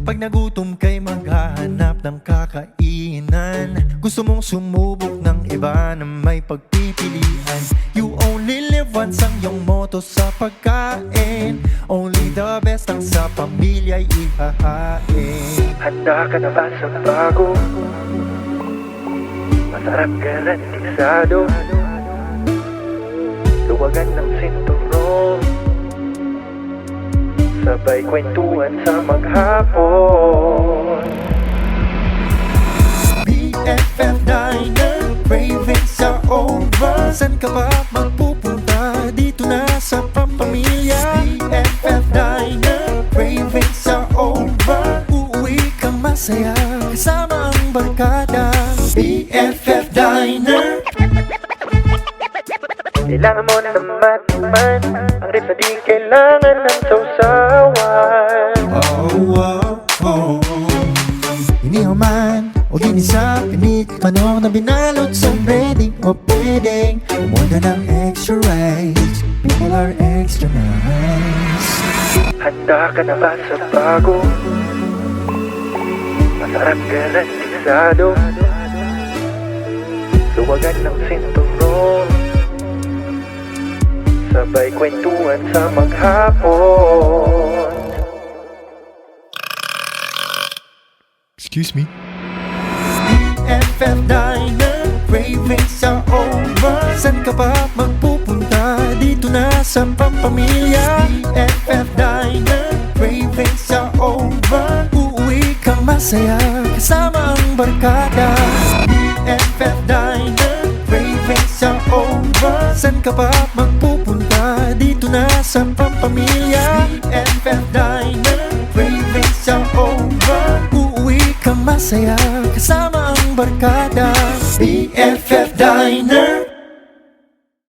Pag nagutom kay maghahanap ng kakainan. Gusto mong sumubok ng iba na may pagpipilian. You only live once ang iyong motto sa pagkain. Only the best ang sa pamilya'y ihahain. Handa ka na ba sa bago? Masarap garantisado. Luwagan ng sinturon, sabay kwentuhan sa maghapon. BFF Diner, cravings are over. San ka ba magpupunta? Dito na sa Pampamilya. BFF Diner, cravings are over. Uuwi kang masaya kasama ang barkada. BFF Diner. Kailangan mo na matikman ang rip na di kailangan ng sausawan. Inihaw man o ginisa, pinit, manok na binalot sa breading o pudding. Umorder ng extra rice, people are extra nice. Handa ka na ba sa bago? Masarap garantisado. Luwagan ng sinturon, sabay kwentuhan sa maghapon. Excuse me? BFF Diner, cravings are over. San ka ba magpupunta? Dito na sa Pampamilya. BFF Diner, cravings are over. Uuwi kang masaya kasama ang barkada. BFF Diner, cravings are over. San ka ba magpupunta? Dito na sa Pampamilya. BFF Diner, cravings are over. Uuwi kang masaya kasama ang barkada. BFF Diner.